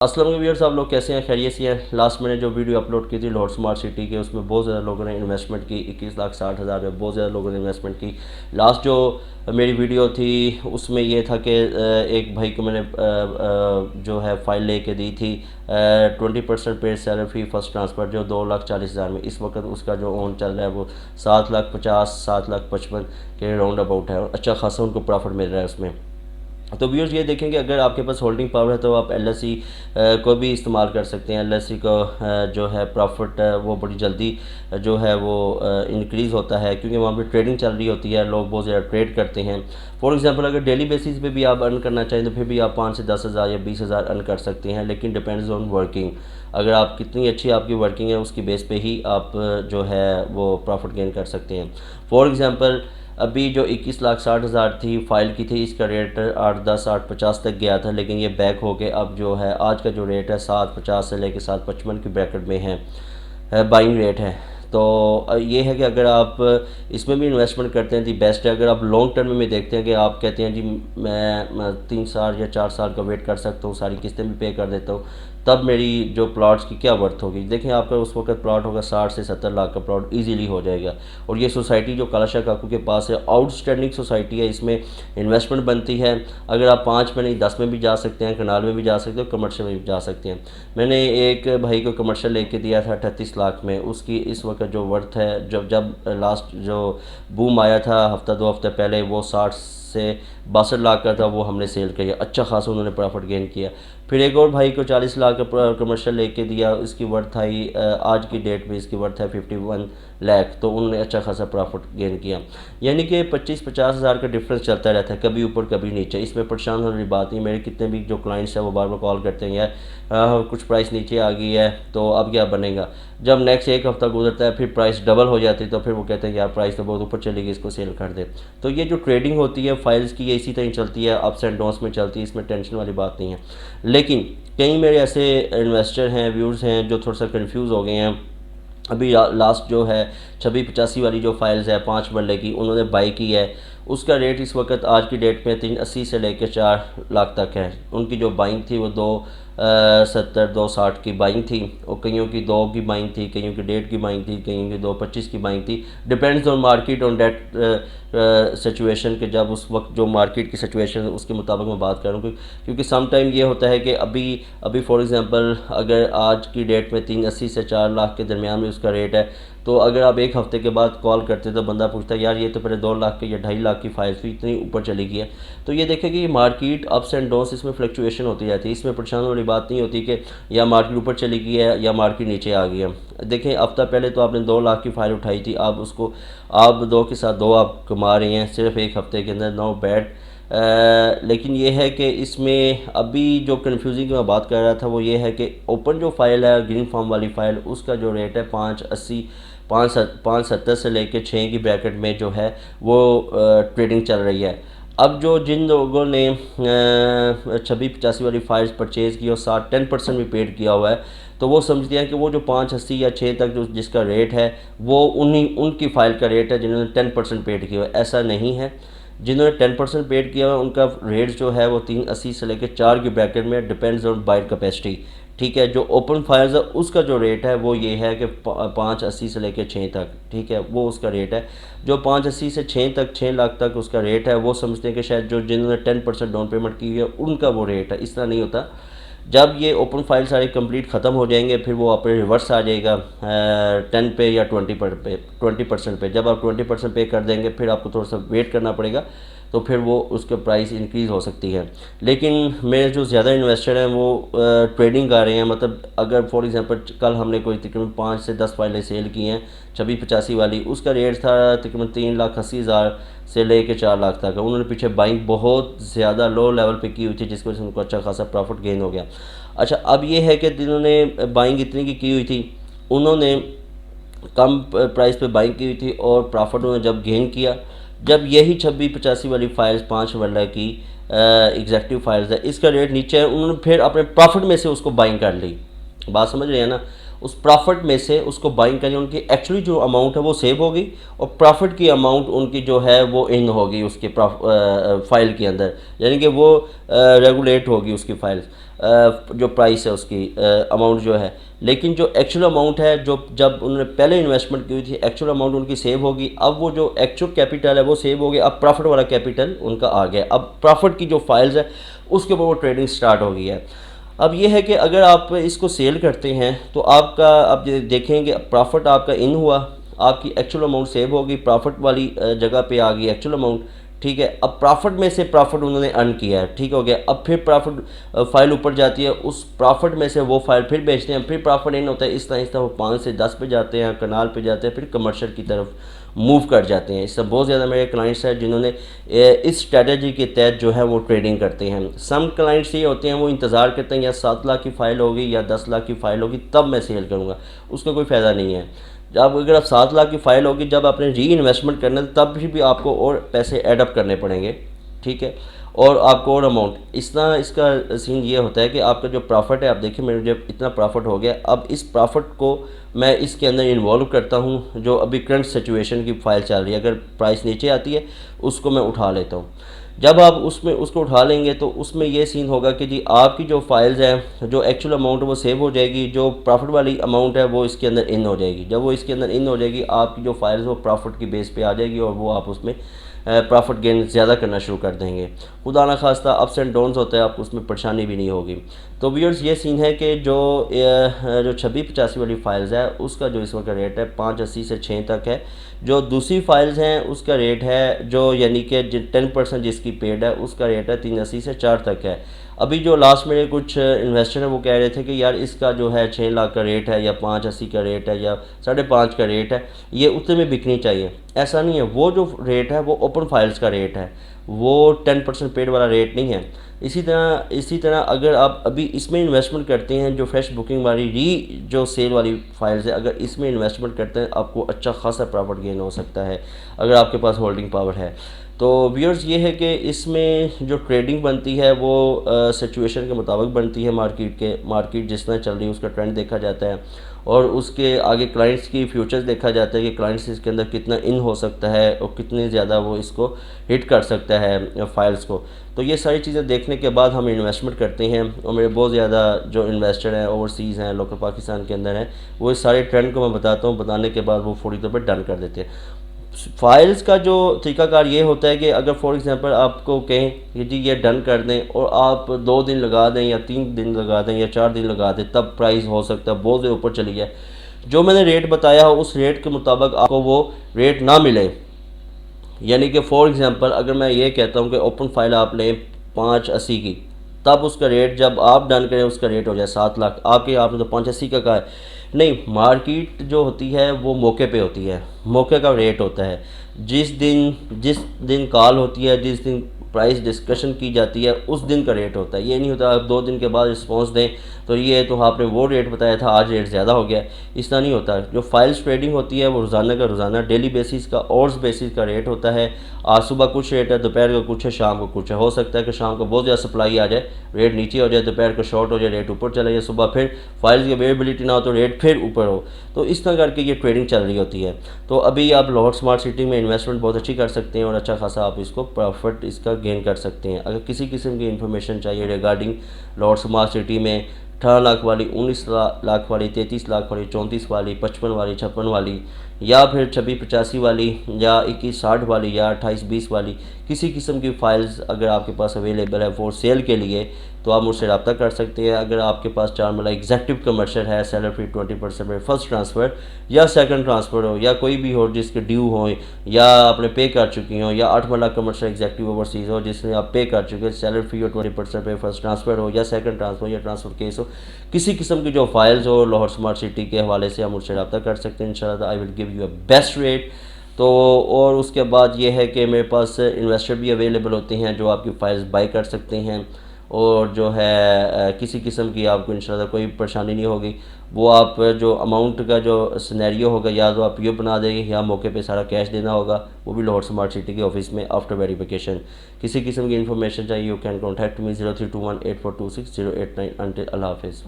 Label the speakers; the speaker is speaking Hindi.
Speaker 1: अस्सलाम वालेकुम व्यूअर्स, आप लोग कैसे हैं? खैरियत से हैं? लास्ट मैंने जो वीडियो अपलोड की थी लाहौर स्मार्ट सिटी के, उसमें बहुत ज़्यादा लोगों ने इन्वेस्टमेंट की। 21,60,000 में बहुत ज़्यादा लोगों ने इन्वेस्टमेंट की। लास्ट जो मेरी वीडियो थी उसमें ये था कि एक भाई को मैंने जो है फ़ाइल लेके दी थी 20% पेड सैलरी फी फर्स्ट ट्रांसफ़र, जो 2,40,000 में। इस वक्त उसका जो ओन चल रहा है वो 7,50,000 7,55,000 के राउंड अबाउट है। अच्छा खासा उनको प्रॉफिट मिल रहा है उसमें। तो व्यूअर्स ये देखें कि अगर आपके पास होल्डिंग पावर है तो आप एलएसई को भी इस्तेमाल कर सकते हैं। एलएसई को जो है प्रॉफिट वो बड़ी जल्दी जो है वो इंक्रीज़ होता है, क्योंकि वहाँ पे ट्रेडिंग चल रही होती है, लोग बहुत ज़्यादा ट्रेड करते हैं। फॉर एग्जांपल अगर डेली बेसिस पे भी आप अर्न करना चाहें तो फिर भी आप 5 से 10,000 या 20,000 अर्न कर सकते हैं, लेकिन डिपेंड्स ऑन वर्किंग। अगर आप कितनी अच्छी आपकी वर्किंग है उसकी बेस पे ही आप जो है वो प्रॉफिट गेन कर सकते हैं। फॉर एग्ज़ाम्पल अभी जो 21,60,000 थी फाइल की थी, इसका रेट 8,10 8,50 तक गया था, लेकिन ये बैक हो के अब जो है आज का जो रेट है 7,50 से लेकर 7,55 की ब्रैकेट में है बाइंग रेट है। तो ये है कि अगर आप इसमें भी इन्वेस्टमेंट करते हैं तो बेस्ट है। अगर आप लॉन्ग टर्म में देखते हैं कि आप कहते हैं जी मैं 3 साल या 4 साल का वेट कर सकता हूँ, सारी किस्तें भी पे कर देता हूँ, तब मेरी जो प्लॉट्स की क्या वर्थ होगी। देखें आपका उस वक्त प्लॉट होगा 60 से 70 लाख का प्लॉट इजीली हो जाएगा। और ये सोसाइटी जो कालाशाह काकू के पास है आउटस्टैंडिंग सोसाइटी है, इसमें इन्वेस्टमेंट बनती है। अगर आप 5 में नहीं 10 में भी जा सकते हैं, कनाल में भी जा सकते हो, कमर्शियल में भी जा सकते हैं। मैंने एक भाई को कमर्शियल लेके दिया था 38 लाख में, उसकी इस वक्त जो वर्थ है, जब लास्ट जो बूम आया था हफ्ता 2 हफ्ते पहले, वो 60 से 62 लाख का था, वो हमने सेल किया। अच्छा खासा उन्होंने प्रॉफिट गेन किया। फिर एक और भाई को 40 लाख का कमर्शियल लेके दिया, इसकी वर्थ आई आज की डेट में इसकी वर्थ है 51 लाख, तो उन्होंने अच्छा खासा प्रॉफिट गेन किया। यानी कि 25-50 हज़ार का डिफरेंस चलता रहता है, कभी ऊपर कभी नीचे। इसमें परेशान होने वाली बात नहीं। मेरे कितने भी जो क्लाइंट्स हैं वो बार बार कॉल करते हैं, यार कुछ प्राइस नीचे आ गई है तो अब क्या बनेगा। जब नेक्स्ट एक हफ्ता गुजरता है फिर प्राइस डबल हो जाती है, तो फिर वो कहते हैं यार प्राइस तो बहुत ऊपर चली गई, इसको सेल कर दे। तो ये जो ट्रेडिंग होती है फाइल्स की, ये इसी तरह चलती है, अप्स एंड डाउन्स में चलती है, इसमें टेंशन वाली बात नहीं है। लेकिन कई मेरे ऐसे इन्वेस्टर हैं, व्यूअर्स हैं, जो थोड़ा सा कंफ्यूज हो गए हैं। अभी लास्ट जो है 2685 वाली जो फाइल्स है 5 मरले की, उन्होंने बाई की है। उसका रेट इस वक्त आज की डेट में 380 से लेकर 4 लाख तक है। उनकी जो बाइंग थी वो 270 260 की बाइंग थी, और कईयों की 2 की बाइंग थी, कईयों की 1.5 की बाइंग थी, कईयों की 225 की बाइंग थी। Depends on market on date situation के, जब उस वक्त जो मार्केट की सिचुएशन है उसके मुताबिक मैं बात करूँ। क्योंकि सम टाइम ये होता है कि अभी फॉर एग्जांपल अगर आज की डेट में 380 से 4 लाख के दरमियान में उसका रेट है, तो अगर आप एक हफ़्ते के बाद कॉल करते तो बंदा पूछता है यार ये तो पहले 2 लाख की या 2.5 लाख की फाइल थी, इतनी ऊपर चली गई है। तो ये देखें कि मार्केट अप्स एंड डाउन्स, इसमें फ्लक्चुएशन होती रहती है। इसमें परेशान वाली बात नहीं होती कि या मार्केट ऊपर चली गई है या मार्केट नीचे आ गई है। देखें हफ्ता पहले तो आपने 2 लाख की फाइल उठाई थी, आप 2 के साथ 2 आप कमा रहे हैं सिर्फ एक हफ़्ते के अंदर, नो बैड। लेकिन ये है कि इसमें अभी जो कन्फ्यूजिंग की मैं बात कर रहा था वो ये है कि ओपन जो फाइल है ग्रीन फार्म वाली फ़ाइल, उसका जो रेट है 580 570 से लेकर 6 की ब्रैकेट में जो है वो ट्रेडिंग चल रही है। अब जो जिन लोगों ने 2685 वाली फाइल्स परचेज़ की और 10% भी पेड किया हुआ है, तो वो समझते हैं कि वो जो 580 या 6 तक जो जिसका रेट है वो उनकी फ़ाइल का रेट है जिन्होंने 10% पेड किया हुआ है। ऐसा नहीं है। जिन्होंने 10% पेड किया हुआ है उनका रेट जो है वो 380 से लेकर 4 की ब्रैकेट में, डिपेंड्स ऑन बाइट कैपेसिटी। ठीक है, जो ओपन फायर्स है उसका जो रेट है वो ये है कि 580 से लेकर 6 तक, ठीक है, वो उसका रेट है। जो 580 से 6 तक 6 लाख तक उसका रेट है, वो समझते हैं कि शायद जो जिन्होंने 10% डाउन पेमेंट की है उनका वो रेट है। इस तरह नहीं होता। जब ये ओपन फाइल सारे कंप्लीट ख़त्म हो जाएंगे फिर वो अपने रिवर्स आ जाएगा 10 पे या 20% पे। जब आप 20% पे कर देंगे फिर आपको थोड़ा सा वेट करना पड़ेगा, तो फिर वो उसके प्राइस इंक्रीज़ हो सकती है। लेकिन मेरे जो ज़्यादा इन्वेस्टर हैं वो ट्रेडिंग कर रहे हैं। मतलब अगर फॉर एग्जांपल कल हमने कोई तकरीबन 5 से 10 फाइलें सेल की हैं 2685 वाली, उसका रेट था तकरीबन 3,80,000 से लेके 4 लाख तक। उन्होंने पीछे बाइंग बहुत ज़्यादा लो लेवल पे की हुई थी, जिसकी वजह से उनको अच्छा खासा प्रॉफिट गेन हो गया। अच्छा, अब ये है कि जिन्होंने बाइंग इतनी की हुई थी उन्होंने कम प्राइस पे बाइंग की हुई थी और प्रॉफिट उन्होंने जब गेन किया, जब यही 2685 वाली फाइल्स 5 वाला की एग्जैक्टिव फाइल्स है, इसका रेट नीचे है, उन्होंने फिर अपने प्रॉफिट में से उसको बाइंग कर ली। बात समझ रहे हैं ना? उस प्रॉफिट में से उसको बाइंग करनी, उनकी एक्चुअली जो अमाउंट है वो सेव होगी और प्रॉफिट की अमाउंट उनकी जो है वो इन होगी उसके फाइल के अंदर, यानी कि वो रेगुलेट होगी उसकी फाइल्स। जो प्राइस है उसकी अमाउंट जो है, लेकिन जो एक्चुअल अमाउंट है जो जब उन्होंने पहले इन्वेस्टमेंट की हुई थी एक्चुअल अमाउंट उनकी सेव होगी। अब वो जो एक्चुअल कैपिटल है वो सेव हो गया, अब प्रॉफिट वाला कैपिटल उनका आ गया। अब प्रॉफिट की जो फाइल्स है उसके ऊपर वो ट्रेडिंग स्टार्ट हो गई है। अब ये है कि अगर आप इसको सेल करते हैं तो आपका अब देखेंगे प्रॉफिट आपका इन हुआ, आपकी एक्चुअल अमाउंट सेव होगी, प्रॉफिट वाली जगह पे आ गई एक्चुअल अमाउंट, ठीक है। अब प्रॉफिट में से प्रॉफिट उन्होंने अर्न किया है, ठीक हो गया। अब फिर प्रॉफिट फाइल ऊपर जाती है, उस प्रॉफिट में से वो फाइल फिर बेचते हैं, फिर प्रॉफिट इन होता है। इस तरह वो 5 से 10 पे जाते हैं, कनाल पे जाते हैं, फिर कमर्शियल की तरफ मूव कर जाते हैं। इससे बहुत ज़्यादा मेरे क्लाइंट्स हैं जिन्होंने इस स्ट्रेटजी के तहत जो है वो ट्रेडिंग करते हैं। सम क्लाइंट्स ये होते हैं वो इंतज़ार करते हैं या 7 लाख की फ़ाइल होगी या 10 लाख की फ़ाइल होगी तब मैं सेल करूँगा, उसका कोई फ़ायदा नहीं है। जब अगर आप 7 लाख की फ़ाइल होगी, जब आपने री इन्वेस्टमेंट करना है तब भी आपको और पैसे एडअप करने पड़ेंगे, ठीक है, और आपको और अमाउंट। इस तरह इसका सीन ये होता है कि आपका जो प्रॉफिट है, आप देखिए मेरे जब इतना प्रॉफिट हो गया, अब इस प्रॉफिट को मैं इसके अंदर इन्वॉल्व करता हूँ। जो अभी करंट सिचुएशन की फ़ाइल चल रही है, अगर प्राइस नीचे आती है उसको मैं उठा लेता हूँ। जब आप उसमें उसको उठा लेंगे तो उसमें ये सीन होगा कि जी आपकी जो फाइल्स हैं, जो एक्चुअल अमाउंट वो सेव हो जाएगी, जो प्रॉफिट वाली अमाउंट है वो इसके अंदर इन हो जाएगी। जब वो इसके अंदर इन हो जाएगी, आपकी जो फाइल्स वो प्रॉफिट की बेस पे आ जाएगी और वो आप उसमें प्रॉफिट गेन ज़्यादा करना शुरू कर देंगे। खुदा ना खास्ता अप्स एंड डाउन्स होता है, आपको उसमें परेशानी भी नहीं होगी। तो व्यूअर्स ये सीन है कि जो 2685 वाली फ़ाइल्स है उसका जो इस वक्त रेट है 580 से 6 तक है। जो दूसरी फाइल्स हैं उसका रेट है जो यानी कि 10% जिसकी पेड है उसका रेट है 380 से 4 तक है। अभी जो लास्ट मेरे कुछ इन्वेस्टर हैं वो कह रहे थे कि यार इसका जो है 6 लाख का रेट है या 580 का रेट है या 5.5 का रेट है, ये उतने में बिकनी चाहिए। ऐसा नहीं है, वो जो रेट है वो ओपन फाइल्स का रेट है, वो 10% पेड वाला रेट नहीं है। इसी तरह अगर आप अभी इसमें इन्वेस्टमेंट करते हैं, जो फ्रेश बुकिंग वाली जो सेल वाली फाइल्स है, अगर इसमें इन्वेस्टमेंट करते हैं आपको अच्छा खासा प्रॉफिट गेन हो सकता है अगर आपके पास होल्डिंग पावर है। तो व्यूअर्स ये है कि इसमें जो ट्रेडिंग बनती है वो सिचुएशन के मुताबिक बनती है। मार्केट जिस तरह चल रही है उसका ट्रेंड देखा जाता है और उसके आगे क्लाइंट्स की फ्यूचर्स देखा जाता है कि क्लाइंट्स इसके अंदर कितना इन हो सकता है और कितनी ज़्यादा वो इसको हिट कर सकता है फाइल्स को। तो ये सारी चीज़ें देखने के बाद हम इन्वेस्टमेंट करते हैं और मेरे बहुत ज़्यादा जो इन्वेस्टर हैं ओवरसीज़ हैं, लोकल पाकिस्तान के अंदर हैं, वो इस सारे ट्रेंड को मैं बताता हूँ, बताने के बाद वो फौरी तौर पर डन कर देते हैं। फाइल्स का जो तरीकाकार ये होता है कि अगर फॉर एग्जांपल आपको कहें कि जी ये डन कर दें और आप 2 दिन लगा दें या 3 दिन लगा दें या 4 दिन लगा दें, तब प्राइस हो सकता है बहुत ज़्यादा ऊपर चली जाए। जो मैंने रेट बताया हो उस रेट के मुताबिक आपको वो रेट ना मिले, यानी कि फॉर एग्जांपल अगर मैं ये कहता हूँ कि ओपन फाइल आप लें 580 की, तब उसका रेट जब आप डन करें उसका रेट हो जाए 7 लाख। आपने तो 580 का कहा है, नहीं, मार्केट जो होती है वो मौके पे होती है, मौके का रेट होता है। जिस दिन कॉल होती है, जिस दिन प्राइस डिस्कशन की जाती है उस दिन का रेट होता है। ये नहीं होता आप 2 दिन के बाद रिस्पॉन्स दें तो ये तो आपने वो रेट बताया था आज रेट ज़्यादा हो गया, इस तरह नहीं होता। जो फाइल्स ट्रेडिंग होती है वो रोज़ाना का रोज़ाना, डेली बेसिस का, आवर्स बेसिस का रेट होता है। आज सुबह कुछ रेट है, दोपहर का कुछ है, शाम को कुछ है। हो सकता है कि शाम को बहुत ज़्यादा सप्लाई आ जाए, रेट नीचे हो जाए, दोपहर को शॉर्ट हो जाए, रेट ऊपर चला जाए, सुबह फिर फाइल्स की अवेलेबिलिटी ना हो तो रेट फिर ऊपर हो। तो इस तरह करके ये ट्रेडिंग चल रही होती है। तो अभी आप लाहौर स्मार्ट सिटी में इन्वेस्टमेंट बहुत अच्छी कर सकते हैं और अच्छा खासा आप इसको प्रॉफिट इसका गेन कर सकते हैं। अगर किसी किस्म की इन्फॉर्मेशन चाहिए रिगार्डिंग लाहौर स्मार्ट सिटी में 18 लाख वाली, 19 लाख वाली, 33 लाख वाली, 34 वाली, 55 वाली, 56 वाली, या फिर 2685 वाली, या 2160 वाली, या 2820 वाली, किसी किस्म की फ़ाइल्स अगर आपके पास अवेलेबल है फॉर सेल के लिए तो आप मुझसे रब्ता कर सकते हैं। अगर आपके पास 4 महीना एग्जेक्टिव कमर्शियल है, सैलरी फ्री 20% में फर्स्ट ट्रांसफ़र या सेकंड ट्रांसफ़र हो या कोई भी हो जिसके ड्यू हो या आपने पे कर चुकी हो, या 8 महीना कमर्शियल एग्जेक्टिव ओवरसीज़ हो जिसने आप पे कर चुके, सैलरी फ्री और 20% पे फर्स्ट ट्रांसफ़र हो या सेकंड ट्रांसफ़र या ट्रांसफ़र केस हो, किसी किस्म की जो फाइल्स हो लाहौर स्मार्ट सिटी के हवाले से आप मुझसे रब्ता कर सकते हैं। इंशाल्लाह I will give you a best rate. तो और उसके बाद ये है कि मेरे पास इन्वेस्टर भी अवेलेबल होते हैं जो आपकी फ़ाइल्स बाई कर सकते हैं और जो है किसी किस्म की आपको इंशाल्लाह कोई परेशानी नहीं होगी। वो आप जो अमाउंट का जो सिनेरियो होगा या तो आप ये बना देंगे या मौके पे सारा कैश देना होगा, वो भी लाहौर स्मार्ट सिटी के ऑफिस में आफ्टर वेरिफिकेशन। किसी किस्म की इन्फॉर्मेशन चाहिए you can contact me 03218426 089 until अल्लाह हाफिज़।